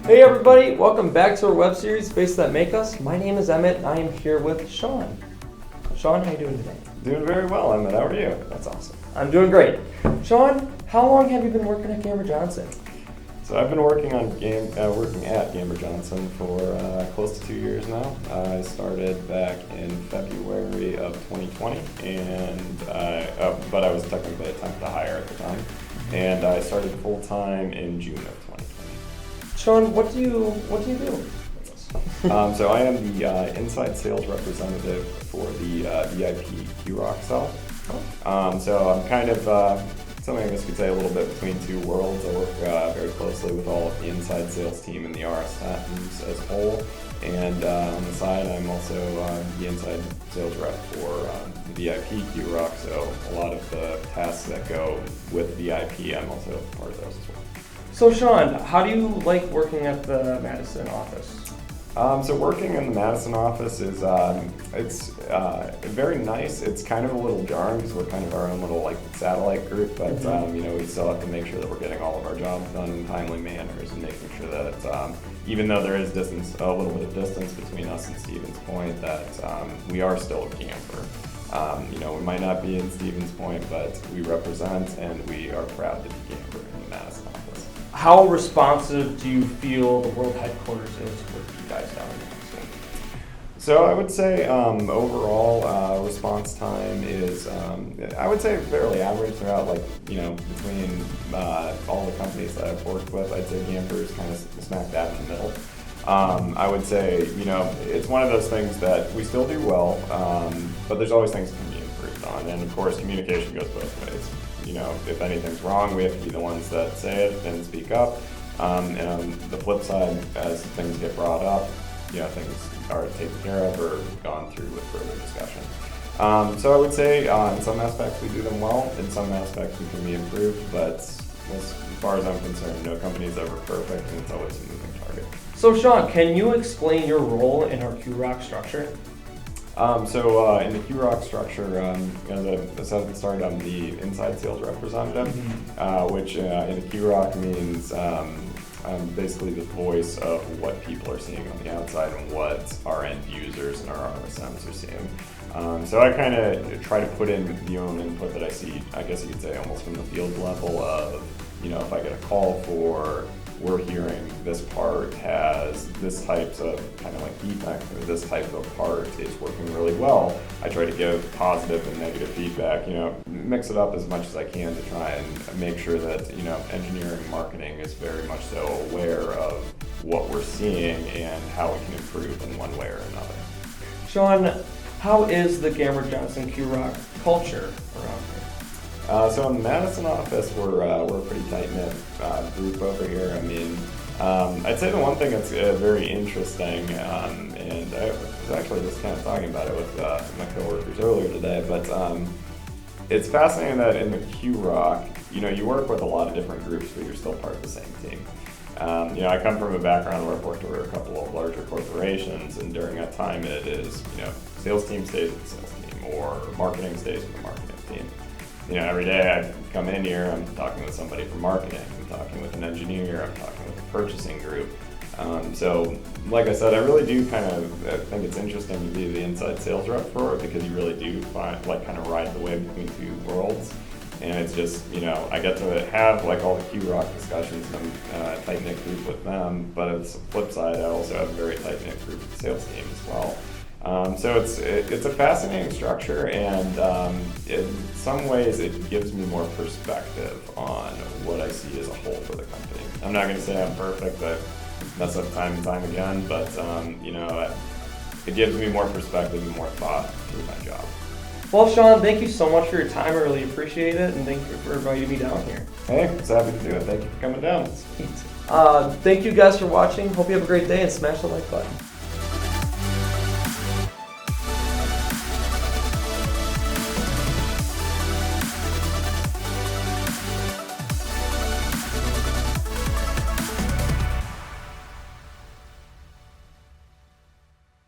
Hey everybody, welcome back to our web series, Faces That Make Us. My name is Emmett and I am here with Sean. Sean, how you doing today? Doing very well, Emmett. How are you? That's awesome. I'm doing great. Sean, how long have you been working at Gamber-Johnson? So I've been working at Gamber-Johnson for close to 2 years now. I started back in February of 2020, but I was technically a temp to hire at the time, and I started full time in June of 2020. Sean, what do you do? So I am the inside sales representative for the VIP QRock cell. So I'm kind of something I guess you could say a little bit between two worlds. I work very closely with all of the inside sales team and the RS teams as a whole. And on the side, I'm also the inside sales rep for the VIP QRock. So a lot of the tasks that go with VIP, I'm also part of those as well. So Sean, how do you like working at the Madison office? So working in the Madison office is it's very nice. It's kind of a little jarring because we're kind of our own little like satellite group, but we still have to make sure that we're getting all of our jobs done in timely manners and making sure that even though there is a little bit of distance between us and Stevens Point, that we are still a camper. We might not be in Stevens Point, but we represent and we are proud to be camper in the Madison office. How responsive do you feel the world headquarters is with you guys down in Madison? So I would say overall response time is I would say fairly average throughout between all the companies that I've worked with. I'd say Gamber is kind of smack dab in the middle. I would say it's one of those things that we still do well, but there's always things that can be improved on, and of course communication goes both ways. If anything's wrong, we have to be the ones that say it and speak up. And on the flip side, as things get brought up, things are taken care of or gone through with further discussion. So I would say in some aspects we do them well, in some aspects we can be improved, but as far as I'm concerned, no company is ever perfect and it's always a moving target. So Sean, can you explain your role in our QRock structure? In the QRock structure, as I started, I'm the inside sales representative, which in the QRock means I'm basically the voice of what people are seeing on the outside and what our end users and our RSMs are seeing. So I kind of try to put in the own input that I see, I guess you could say almost from the field level of, if I get a call for we're hearing this part has this type of kind of like defect, or this type of part is working really well. I try to give positive and negative feedback, mix it up as much as I can to try and make sure that, engineering and marketing is very much so aware of what we're seeing and how we can improve in one way or another. Sean, how is the Gamber-Johnson QRock culture around here? So in the Madison office, we're a pretty tight-knit group over here. I'd say the one thing that's very interesting, and I was actually just kind of talking about it with my coworkers earlier today, but it's fascinating that in the QRock, you work with a lot of different groups, but you're still part of the same team. I come from a background where I've worked over a couple of larger corporations, and during that time it is, sales team stays with the sales team, or marketing stays with the marketing team. Every day I come in here, I'm talking with somebody from marketing, I'm talking with an engineer, I'm talking with a purchasing group. So, like I said, I really do kind of think it's interesting to be the inside sales rep for it, because you really do kind of ride the wave between two worlds. And it's just, I get to have all the QRock discussions, and I'm a tight-knit group with them, but it's the flip side, I also have a very tight-knit group with the sales team as well. So it's a fascinating structure, and in some ways it gives me more perspective on what I see as a whole for the company. I'm not going to say I'm perfect, I mess up time and time again, but it gives me more perspective and more thought through my job. Well, Sean, thank you so much for your time. I really appreciate it, and thank you for inviting me down here. Hey, I was happy to do it. Thank you for coming down. Sweet. Thank you guys for watching. Hope you have a great day, and smash the like button.